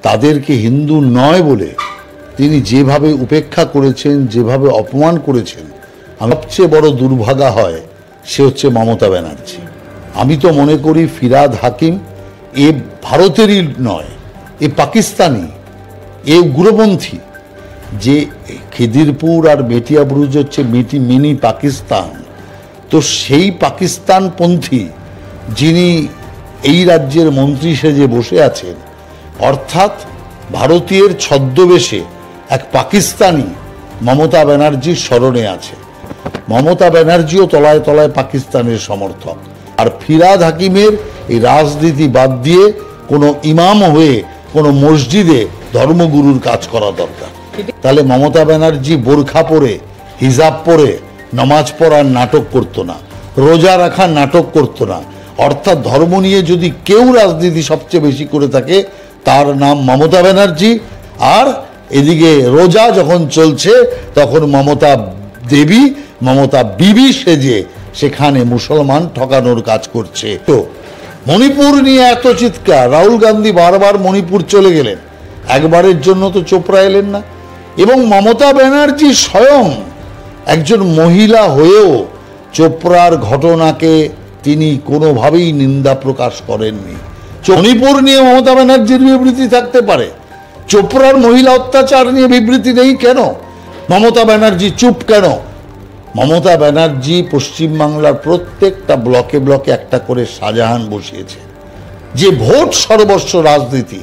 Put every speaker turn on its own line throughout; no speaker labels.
তাদেরকে হিন্দু নয় বলে তিনি যেভাবে উপেক্ষা করেছেন, যেভাবে অপমান করেছেন, সবচেয়ে বড় দুর্ভাগা হয় সে হচ্ছে মমতা ব্যানার্জি। আমি তো মনে করি ফিরহাদ হাকিম এ ভারতেরই নয়, এ পাকিস্তানি, এ উগ্রপন্থী। যে খিদিরপুর আর বেটিয়া বুরুজ হচ্ছে মিনি পাকিস্তান, তো সেই পাকিস্তানপন্থী যিনি এই রাজ্যের মন্ত্রী সেজে বসে আছেন, অর্থাৎ ভারতীয়ের ছদ্মবেশে এক পাকিস্তানি মমতা ব্যানার্জির স্মরণে আছে। মমতা ব্যানার্জিও তলায় তলায় পাকিস্তানের সমর্থক। আর ফিরহাদ হাকিমের এই রাজনীতি বাদ দিয়ে কোনো ইমাম হয়ে কোনো মসজিদে ধর্মগুরুর কাজ করা দরকার। তাহলে মমতা ব্যানার্জি বোরখা পরে, হিজাব পরে নামাজ পড়ার নাটক করতো না, রোজা রাখার নাটক করতো না। অর্থাৎ ধর্ম নিয়ে যদি কেউ রাজনীতি সবচেয়ে বেশি করে থাকে তার নাম মমতা ব্যানার্জি। আর এদিকে রোজা যখন চলছে তখন মমতা দেবী, মমতা বিবি সেজে সেখানে মুসলমান ঠকানোর কাজ করছে। তো মণিপুর নিয়ে এত চিৎকার, রাহুল গান্ধী বারবার মণিপুর চলে গেলেন, একবারের জন্য তো চোপড়া এলেন না। এবং মমতা ব্যানার্জি স্বয়ং একজন মহিলা হয়েও চোপড়ার ঘটনাকে তিনি কোনোভাবেই নিন্দা প্রকাশ করেননি। মণিপুর নিয়ে মমতা ব্যানার্জির বিবৃতি থাকতে পারে, চোপড়ার মহিলা অত্যাচার নিয়ে বিবৃতি নেই কেন? মমতা ব্যানার্জি চুপ কেন? মমতা ব্যানার্জি পশ্চিমবাংলার প্রত্যেকটা ব্লকে ব্লকে একটা করে শাহজাহান বসিয়েছে। যে ভোট সর্বস্ব রাজনীতি,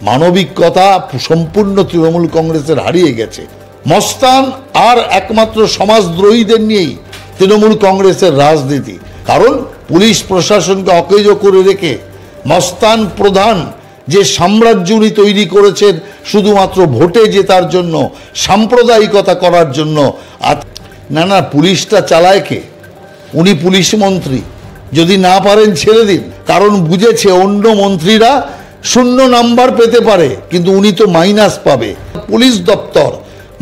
মানবিকতা সম্পূর্ণ তৃণমূল কংগ্রেসের হারিয়ে গেছে। মস্তান আর একমাত্র সমাজদ্রোহীদের নিয়েই তৃণমূল কংগ্রেসের রাজনীতি। কারণ পুলিশ প্রশাসনকে অকেজ করে রেখে মস্তান প্রধান যে সাম্রাজ্য উনি তৈরি করেছেন শুধুমাত্র ভোটে জেতার জন্য, সাম্প্রদায়িকতা করার জন্য। না, পুলিশটা চালায় কে? উনি পুলিশ মন্ত্রী, যদি না পারেন ছেড়ে দিন। কারণ বুঝেছে অন্য মন্ত্রীরা 0 নাম্বার পেতে পারে, কিন্তু উনি তো মাইনাস পাবে। পুলিশ দপ্তর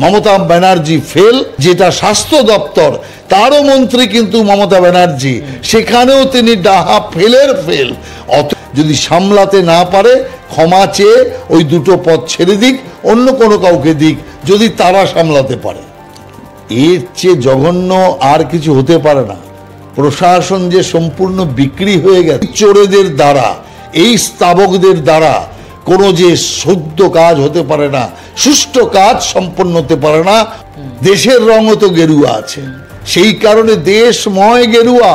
মমতা ব্যানার্জি ফেল, যেটা স্বাস্থ্য দপ্তর তারও মন্ত্রী কিন্তু মমতা ব্যানার্জি, সেখানেও তিনি ডাহা ফেলের ফেল। যদি সামলাতে না পারে ক্ষমা চেয়ে ওই দুটো পদ ছেড়ে দিক, অন্য কোনো কাউকে দিক, যদি তারা সামলাতে পারে। এর চেয়ে জঘন্য আর কিছু হতে পারে না। প্রশাসন যে সম্পূর্ণ বিক্রি হয়ে গেছে চোরেদের দ্বারা, এই স্তাবকদের দ্বারা কোনো যে শুদ্ধ কাজ হতে পারে না, সুষ্ঠু কাজ সম্পন্ন হতে পারে না। দেশের রঙও তো গেরুয়া আছে, সেই কারণে দেশময় গেরুয়া।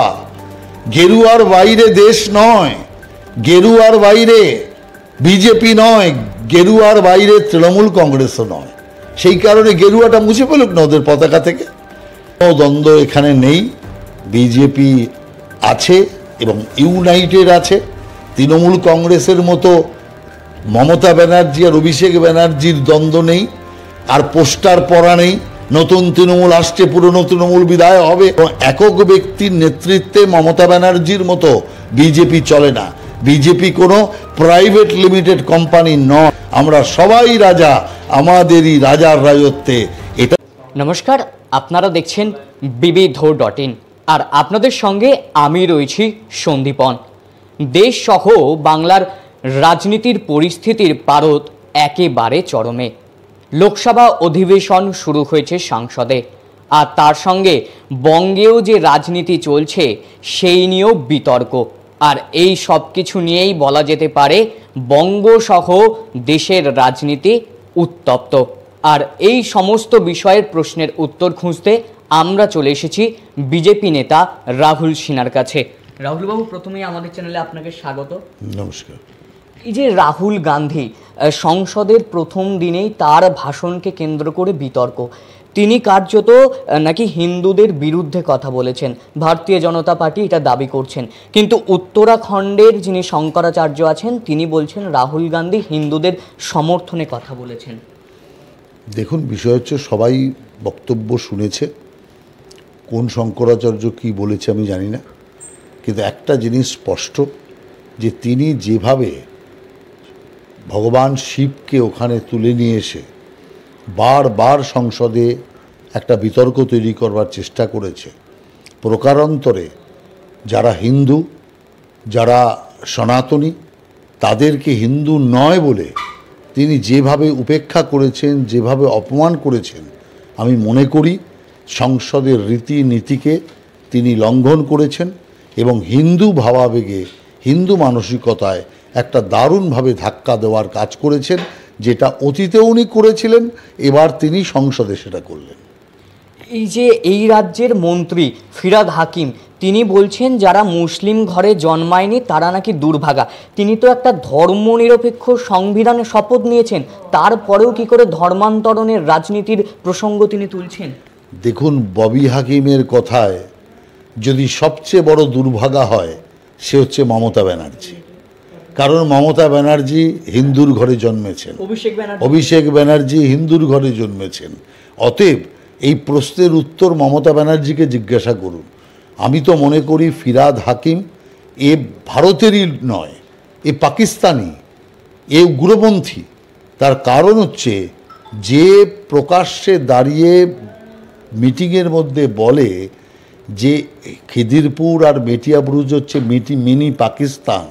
গেরুয়ার বাইরে দেশ নয়, গেরুয়ার বাইরে বিজেপি নয়, গেরুয়ার বাইরে তৃণমূল কংগ্রেসও নয়। সেই কারণে গেরুয়াটা মুছে ফেলুক না ওদের পতাকা থেকে। কোনো দ্বন্দ্ব এখানে নেই। বিজেপি আছে এবং ইউনাইটেড আছে। তৃণমূল কংগ্রেসের মতো মমতা ব্যানার্জি আর অভিষেক ব্যানার্জির দ্বন্দ্ব নেই, আর পোস্টার পড়া নেই। নতুন তৃণমূল আসছে, পুরনো তৃণমূল বিদায় হবে। একক ব্যক্তির নেতৃত্বে মমতা ব্যানার্জির মতো বিজেপি চলে না। বিজেপি কোনো প্রাইভেট লিমিটেড কোম্পানি নয়। আমরা সবাই রাজা, আমাদেরই রাজার রাজত্বে। এটা
নমস্কার, আপনারা দেখছেন বিবিধ.in, আর আপনাদের সঙ্গে আমি রয়েছি সন্দীপন। দেশ সহ বাংলার রাজনীতির পরিস্থিতির পারদ একেবারে চরমে। লোকসভা অধিবেশন শুরু হয়েছে সংসদে, আর তার সঙ্গে বঙ্গেও যে রাজনীতি চলছে সেই নিয়েও বিতর্ক। আর এই সব কিছু নিয়েই বলা যেতে পারে বঙ্গসহ দেশের রাজনীতি উত্তপ্ত। আর এই সমস্ত বিষয়ের প্রশ্নের উত্তর খুঁজতে আমরা চলে এসেছি বিজেপি নেতা রাহুল সিনহার কাছে। রাহুলবাবু, প্রথমেই আমাদের চ্যানেলে আপনাকে স্বাগত।
নমস্কার।
এই যে রাহুল গান্ধী সংসদের প্রথম দিনেই তার ভাষণকে কেন্দ্র করে বিতর্ক, তিনি কার্যত নাকি হিন্দুদের বিরুদ্ধে কথা বলেছেন, ভারতীয় জনতা পার্টি এটা দাবি করছেন। কিন্তু উত্তরাখণ্ডের যিনি শঙ্করাচার্য আছেন তিনি বলছেন রাহুল গান্ধী হিন্দুদের সমর্থনে কথা বলেছেন।
দেখুন, বিষয় হচ্ছে সবাই বক্তব্য শুনেছে, কোন শঙ্করাচার্য কি বলেছে আমি জানি না, কিন্তু একটা জিনিস স্পষ্ট যে তিনি যেভাবে ভগবান শিবকে ওখানে তুলে নিয়ে এসে বারবার সংসদে একটা বিতর্ক তৈরি করবার চেষ্টা করেছে, প্রকারান্তরে যারা হিন্দু, যারা সনাতনী, তাদেরকে হিন্দু নয় বলে তিনি যেভাবে উপেক্ষা করেছেন, যেভাবে অপমান করেছেন, আমি মনে করি সংসদের রীতিনীতিকে তিনি লঙ্ঘন করেছেন এবং হিন্দু ভাবাবেগে, হিন্দু মানসিকতায় একটা দারুণভাবে ধাক্কা দেওয়ার কাজ করেছেন, যেটা অতীতেও উনি করেছিলেন, এবার তিনি সংসদে সেটা করলেন।
এই যে এই রাজ্যের মন্ত্রী ফিরহাদ হাকিম, তিনি বলছেন যারা মুসলিম ঘরে জন্মায়নি তারা নাকি দুর্ভাগা। তিনি তো একটা ধর্মনিরপেক্ষ সংবিধানে শপথ নিয়েছেন, তারপরেও কি করে ধর্মান্তরণের রাজনীতির প্রসঙ্গ তিনি তুলছেন?
দেখুন, ববি হাকিমের কথায় যদি সবচেয়ে বড় দুর্ভাগা হয় সে হচ্ছে মমতা ব্যানার্জি। কারণ মমতা ব্যানার্জি হিন্দুর ঘরে জন্মেছেন, অভিষেক ব্যানার্জি হিন্দুর ঘরে জন্মেছেন। অতএব এই প্রশ্নের উত্তর মমতা ব্যানার্জিকে জিজ্ঞাসা করুন। আমি তো মনে করি ফিরহাদ হাকিম এ ভারতেরই নয়, এ পাকিস্তানি, এ উগ্রপন্থী। তার কারণ হচ্ছে যে প্রকাশ্যে দাঁড়িয়ে মিটিংয়ের মধ্যে বলে যে খিদিরপুর আর মেটিয়াবুরুজ হচ্ছে মিনি পাকিস্তান,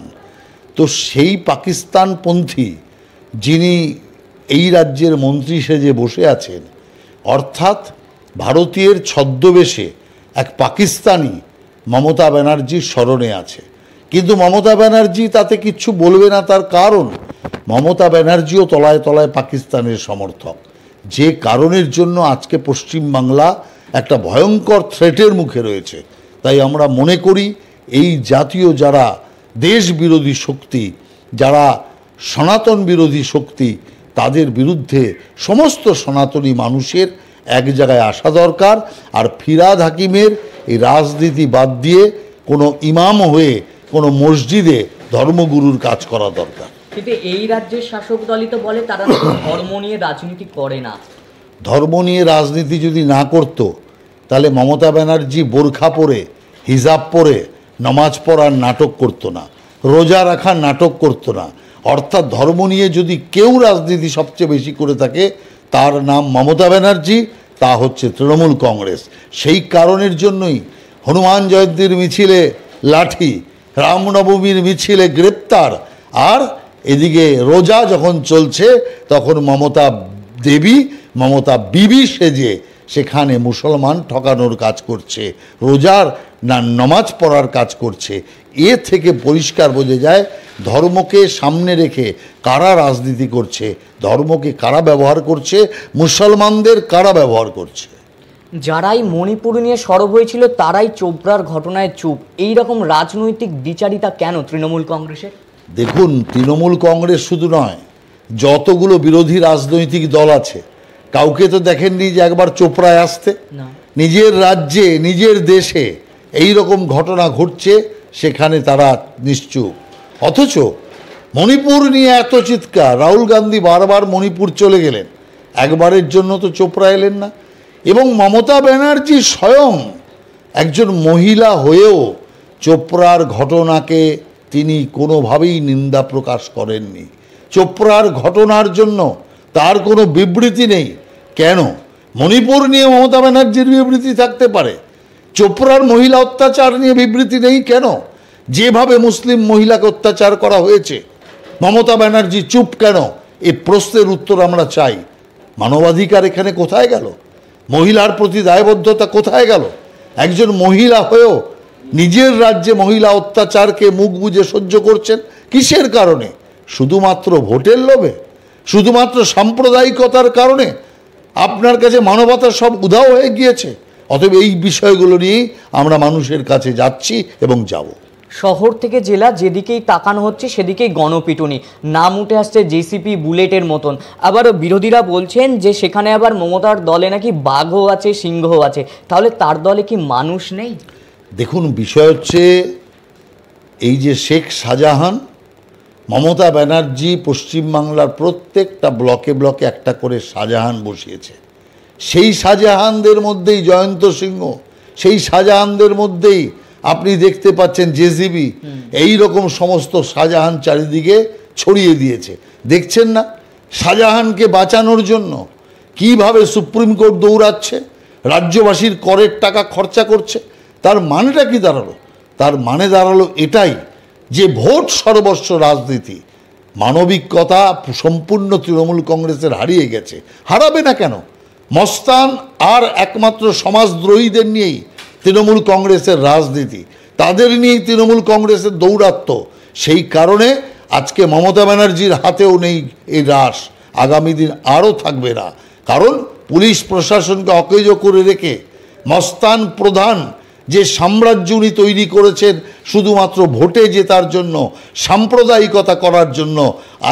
তো সেই পাকিস্তানপন্থী যিনি এই রাজ্যের মন্ত্রী সেজে বসে আছেন, অর্থাৎ ভারতীয়ের ছদ্মবেশে এক পাকিস্তানি মমতা ব্যানার্জির স্মরণে আছে। কিন্তু মমতা ব্যানার্জি তাতে কিচ্ছু বলবে না। তার কারণ মমতা ব্যানার্জিও তলায় তলায় পাকিস্তানের সমর্থক, যে কারণের জন্য আজকে পশ্চিমবাংলা একটা ভয়ঙ্কর থ্রেটের মুখে রয়েছে। তাই আমরা মনে করি এই জাতীয় যারা দেশ বিরোধী শক্তি, যারা সনাতন বিরোধী শক্তি, তাদের বিরুদ্ধে সমস্ত সনাতনী মানুষের এক জায়গায় আসা দরকার। আর ফিরহাদ হাকিমের এই রাজনীতি বাদ দিয়ে কোনো ইমাম হয়ে কোনো মসজিদে ধর্মগুরুর কাজ করা দরকার।
কিন্তু এই রাজ্যের শাসক দলই তো বলে তারা ধর্ম নিয়ে রাজনীতি করে না।
ধর্ম নিয়ে রাজনীতি যদি না করতো তাহলে মমতা ব্যানার্জি বোরখা পরে, হিজাব পরে নামাজ পড়ার নাটক করতো না, রোজা রাখার নাটক করতো না। অর্থাৎ ধর্ম নিয়ে যদি কেউ রাজনীতি সবচেয়ে বেশি করে থাকে তার নাম মমতা ব্যানার্জি, তা হচ্ছে তৃণমূল কংগ্রেস। সেই কারণের জন্যই হনুমান জয়ন্তীর মিছিলে লাঠি, রামনবমীর মিছিলে গ্রেপ্তার, আর এদিকে রোজা যখন চলছে তখন মমতা দেবী, মমতা বিবি সেজে সেখানে মুসলমান ঠকানোর কাজ করছে, রোজার না নামাজ পড়ার কাজ করছে। এ থেকে পরিষ্কার বোঝা যায় ধর্মকে সামনে রেখে কারা রাজনীতি করছে, ধর্মকে কারা ব্যবহার করছে, মুসলমানদের কারা ব্যবহার করছে।
যারাই মণিপুর নিয়ে সরব হয়েছিল তারাই চোপড়ার ঘটনায় চুপ। এই রকম রাজনৈতিক দ্বিচারিতা কেন তৃণমূল কংগ্রেসের?
দেখুন, তৃণমূল কংগ্রেস শুধু নয়, যতগুলো বিরোধী রাজনৈতিক দল আছে কাউকে তো দেখেননি যে একবার চোপড়ায় আসতে। নিজের রাজ্যে, নিজের দেশে এই রকম ঘটনা ঘটছে, সেখানে তারা নিশ্চুপ। অথচ মণিপুর নিয়ে এত চিৎকার, রাহুল গান্ধী বারবার মণিপুর চলে গেলেন, একবারের জন্য তো চোপড়া এলেন না। এবং মমতা ব্যানার্জি স্বয়ং একজন মহিলা হয়েও চোপড়ার ঘটনাকে তিনি কোনোভাবেই নিন্দা প্রকাশ করেননি। চোপড়ার ঘটনার জন্য তার কোনো বিবৃতি নেই। কেন? মণিপুর নিয়ে মমতা ব্যানার্জির বিবৃতি থাকতে পারে, চোপড়ার মহিলা অত্যাচার নিয়ে বিবৃতি নেই কেন? যেভাবে মুসলিম মহিলাকে অত্যাচার করা হয়েছে মমতা ব্যানার্জি চুপ কেন? এই প্রশ্নের উত্তর আমরা চাই। মানবাধিকার এখানে কোথায় গেল? মহিলার প্রতি দায়বদ্ধতা কোথায় গেল? একজন মহিলা হয়েও নিজের রাজ্যে মহিলা অত্যাচারকে মুখ বুজে সহ্য করছেন কিসের কারণে? শুধুমাত্র ভোটের লোভে, শুধুমাত্র সাম্প্রদায়িকতার কারণে? আপনার কাছে মানবতা সব উধাও হয়ে গিয়েছে। অতএব এই বিষয়গুলো নিয়েই আমরা মানুষের কাছে যাচ্ছি এবং যাব।
শহর থেকে জেলা যেদিকেই তাকানো হচ্ছে সেদিকেই গণপিটুনি, নাম উঠে আসছে জেসিপি বুলেটের মতন। আবার বিরোধীরা বলছেন যে সেখানে আবার মমতার দলে নাকি বাঘও আছে, সিংহও আছে। তাহলে তার দলে কি মানুষ নেই?
দেখুন, বিষয় হচ্ছে এই যে শেখ শাহজাহান, মমতা ব্যানার্জি পশ্চিমবাংলার প্রত্যেকটা ব্লকে ব্লকে একটা করে শাহজাহান বসিয়েছে। সেই শাহজাহানদের মধ্যেই জয়ন্ত সিংহ, সেই শাহজাহানদের মধ্যেই আপনি দেখতে পাচ্ছেন জেসিবি, এই রকম সমস্ত শাহজাহান চারিদিকে ছড়িয়ে দিয়েছে। দেখছেন না শাহজাহানকে বাঁচানোর জন্য কিভাবে সুপ্রিম কোর্ট দৌড়াচ্ছে, রাজ্যবাসীর করের টাকা খরচা করছে? তার মানেটা কি দাঁড়ালো? তার মানে দাঁড়ালো এটাই যে ভোট সর্বস্ব রাজনীতি। মানবিকতা সম্পূর্ণ তৃণমূল কংগ্রেসের হারিয়ে গেছে। হারাবে না কেন? মস্তান আর একমাত্র সমাজদ্রোহীদের নিয়েই তৃণমূল কংগ্রেসের রাজনীতি, তাদের নিয়েই তৃণমূল কংগ্রেসের দৌরাত্ম্য। সেই কারণে আজকে মমতা ব্যানার্জির হাতেও নেই এই রাশ, আগামী দিন আরও থাকবে না। কারণ পুলিশ প্রশাসনকে অকেজ করে রেখে মস্তান প্রধান যে সাম্রাজ্য উনি তৈরি করেছেন শুধুমাত্র ভোটে জেতার জন্য, সাম্প্রদায়িকতা করার জন্য,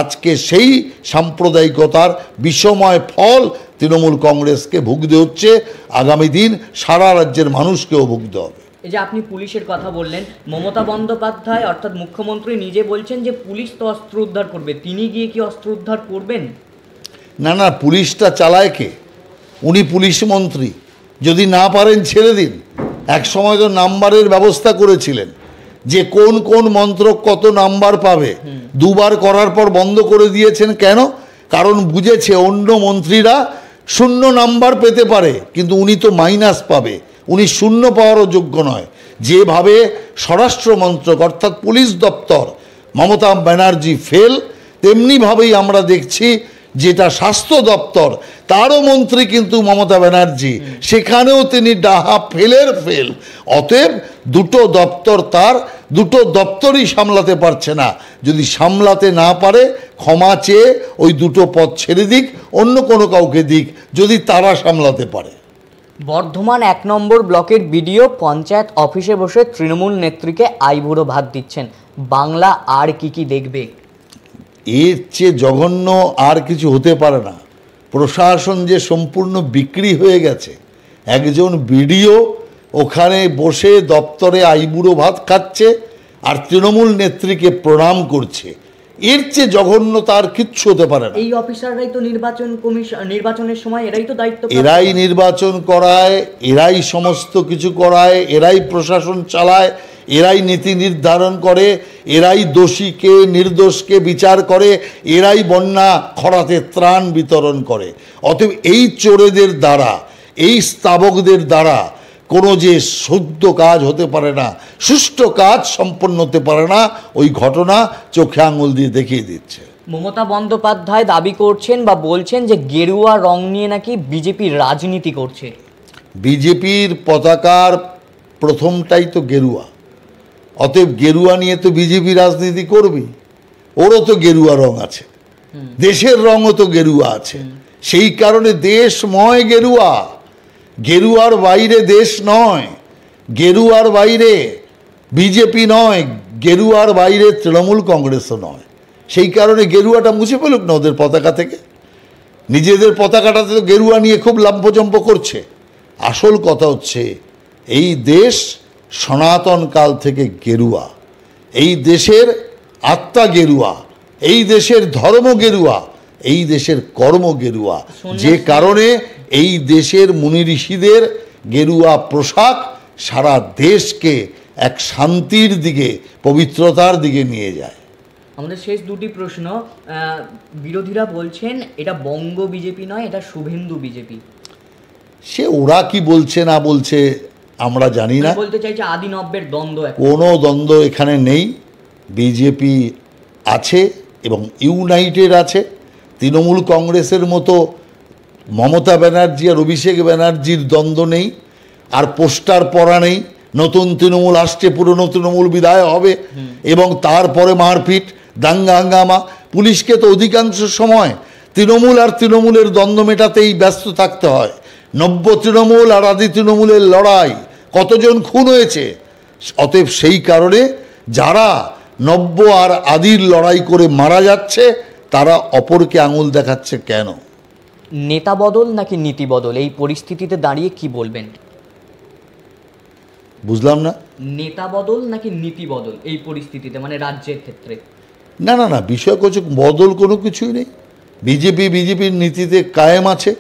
আজকে সেই সাম্প্রদায়িকতার বিষময় ফল তৃণমূল কংগ্রেসকে ভুগতে হচ্ছে। আগামী দিন সারা রাজ্যের মানুষকেও ভুগতে হবে।
এই যে আপনি পুলিশের কথা বললেন, মমতা বন্দ্যোপাধ্যায় অর্থাৎ মুখ্যমন্ত্রী নিজে বলছেন যে পুলিশ তো অস্ত্র উদ্ধার করবে, তিনি গিয়ে কি অস্ত্র উদ্ধার করবেন?
না না, পুলিশটা চালায় কে? উনি পুলিশ মন্ত্রী, যদি না পারেন ছেড়ে দিন। এক সময় তো নাম্বারের ব্যবস্থা করেছিলেন যে কোন কোন মন্ত্রক কত নাম্বার পাবে, দুবার করার পর বন্ধ করে দিয়েছেন। কেন? কারণ বুঝেছে অন্য মন্ত্রীরা শূন্য নাম্বার পেতে পারে, কিন্তু উনি তো মাইনাস পাবে, উনি শূন্য পাওয়ারও যোগ্য নয়। যেভাবে স্বরাষ্ট্র মন্ত্রক অর্থাৎ পুলিশ দপ্তর মমতা ব্যানার্জি ফেল, তেমনিভাবেই আমরা দেখছি যেটা স্বাস্থ্য দপ্তর, তারও মন্ত্রী কিন্তু মমতা ব্যানার্জি, সেখানেও তিনি ডাহা ফেলের ফেল। অতএব দুটো দপ্তর তার, দুটো দপ্তরই সামলাতে পারছে না। যদি সামলাতে না পারে ক্ষমা চেয়ে ওই দুটো পদ ছেড়ে দিক, অন্য কোনো কাউকে দিক, যদি তারা সামলাতে পারে।
বর্ধমান 1 নম্বর ব্লকের বিডিও পঞ্চায়েত অফিসে বসে তৃণমূল নেত্রীকে আইবুড়ো ভাত দিচ্ছেন। বাংলা আর কি দেখবে?
এর চেয়ে জঘন্য আর কিছু হতে পারে না। প্রশাসন যে সম্পূর্ণ বিক্রি হয়ে গেছে। একজন বিডিও ওখানে বসে দপ্তরে আইবুড়ো ভাত খাচ্ছে আর তৃণমূল নেত্রীকে প্রণাম করছে, এর চেয়ে জঘন্য তার কিচ্ছু হতে পারে না।
এই অফিসাররাই তো নির্বাচনের সময় এরাই তো দায়িত্ব,
এরাই নির্বাচন করায়, এরাই সমস্ত কিছু করায়, এরাই প্রশাসন চালায়, এরাই নীতি নির্ধারণ করে, এরাই দোষীকে নির্দোষকে বিচার করে, এরাই বন্যা খরাতে ত্রাণ বিতরণ করে। অতএব এই চোরেদের দ্বারা, এই স্তাবকদের দ্বারা কোনো যে শুদ্ধ কাজ হতে পারে না, সুষ্ঠু কাজ সম্পন্ন হতে পারে না, ওই ঘটনা চোখে আঙুল দিয়ে দেখিয়ে দিচ্ছে।
মমতা বন্দ্যোপাধ্যায় দাবি করছেন বা বলছেন যে গেরুয়া রং নিয়ে নাকি বিজেপি রাজনীতি করছে।
বিজেপির পতাকার প্রথমটাই তো গেরুয়া, অতএব গেরুয়া নিয়ে তো বিজেপি রাজনীতি করবে। ওরও তো গেরুয়া রং আছে, দেশের রঙও তো গেরুয়া আছে। সেই কারণে দেশময় গেরুয়া, গেরুয়ার বাইরে দেশ নয়, গেরুয়ার বাইরে বিজেপি নয়, গেরুয়ার বাইরে তৃণমূল কংগ্রেসও নয়। সেই কারণে গেরুয়াটা মুছে ফেলুক না ওদের পতাকা থেকে। নিজেদের পতাকাটাতে তো গেরুয়া নিয়ে খুব লাম্পজম্প করছে। আসল কথা হচ্ছে এই দেশ সনাতন কাল থেকে গেরুয়া, এই দেশের আত্মা গেরুয়া, এই দেশের ধর্ম গেরুয়া, এই দেশের কর্ম গেরুয়া। যে কারণে এই দেশের মুনি ঋষিদের গেরুয়া পোশাক সারা দেশকে এক শান্তির দিকে, পবিত্রতার দিকে নিয়ে যায়।
আমাদের শেষ দুটি প্রশ্ন। বিরোধীরা বলছেন এটা বঙ্গ বিজেপি নয়, এটা শুভেন্দু বিজেপি।
সে ওরা কি বলছে না বলছে আমরা জানি না।
বলতে চাইছে আদি নব্যের দ্বন্দ্ব,
কোনো দ্বন্দ্ব এখানে নেই। বিজেপি আছে এবং ইউনাইটেড আছে। তৃণমূল কংগ্রেসের মতো মমতা ব্যানার্জি আর অভিষেক ব্যানার্জির দ্বন্দ্ব নেই, আর পোস্টার পরা নেই। নতুন তৃণমূল আসছে, পুরনো তৃণমূল বিদায় হবে এবং তারপরে মারপিট, দাঙ্গা হাঙ্গামা। পুলিশকে তো অধিকাংশ সময় তৃণমূল আর তৃণমূলের দ্বন্দ্ব মেটাতেই ব্যস্ত থাকতে হয়। নব্য তৃণমূল আর আদি তৃণমূলের লড়াই, কতজন খুন হয়েছে। অতএব সেই কারণে যারা নব্য আর আদির লড়াই করে মারা যাচ্ছে, তারা অপরকে আঙুল দেখাচ্ছে কেন?
নেতা বদল নাকি নীতি বদল, এই পরিস্থিতিতে দাঁড়িয়ে কি বলবেন?
বুঝলাম না।
নেতা বদল নাকি নীতি বদল এই পরিস্থিতিতে, মানে রাজ্যের ক্ষেত্রে?
না না না, বিষয় কিছু বদল কোনো কিছুই নেই। বিজেপির নীতিতে কায়েম আছে,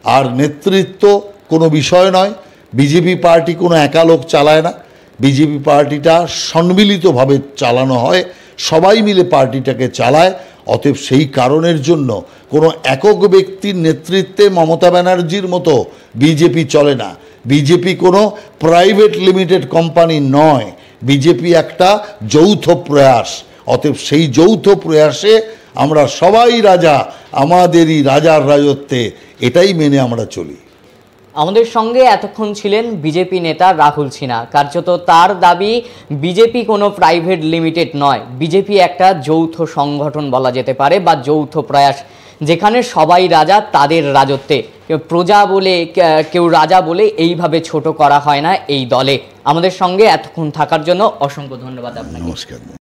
আর নেতৃত্ব কোনো বিষয় নয়। বিজেপি পার্টি কোনো একা লোক চালায় না, বিজেপি পার্টিটা সম্মিলিতভাবে চালানো হয়, সবাই মিলে পার্টিটাকে চালায়। অতএব সেই কারণের জন্য কোনো একক ব্যক্তির নেতৃত্বে মমতা ব্যানার্জির মতো বিজেপি চলে না। বিজেপি কোনো প্রাইভেট লিমিটেড কোম্পানি নয়, বিজেপি একটা যৌথ প্রয়াস। অতএব সেই যৌথ প্রয়াসে আমরা সবাই রাজা, আমাদেরই রাজার রাজত্বে, এটাই মেনে আমরা চলি।
আমাদের সঙ্গে এতক্ষণ ছিলেন বিজেপি নেতা রাহুল সিনহা। কার্যত তার দাবি বিজেপি কোনো প্রাইভেট লিমিটেড নয়, বিজেপি একটা যৌথ সংগঠন বলা যেতে পারে বা যৌথ প্রয়াস, যেখানে সবাই রাজা তাদের রাজত্বে, প্রজা বলে কেউ রাজা বলে এইভাবে ছোট করা হয় না এই দলে। আমাদের সঙ্গে এতক্ষণ থাকার জন্য অসংখ্য ধন্যবাদ আপনাকে।
নমস্কার।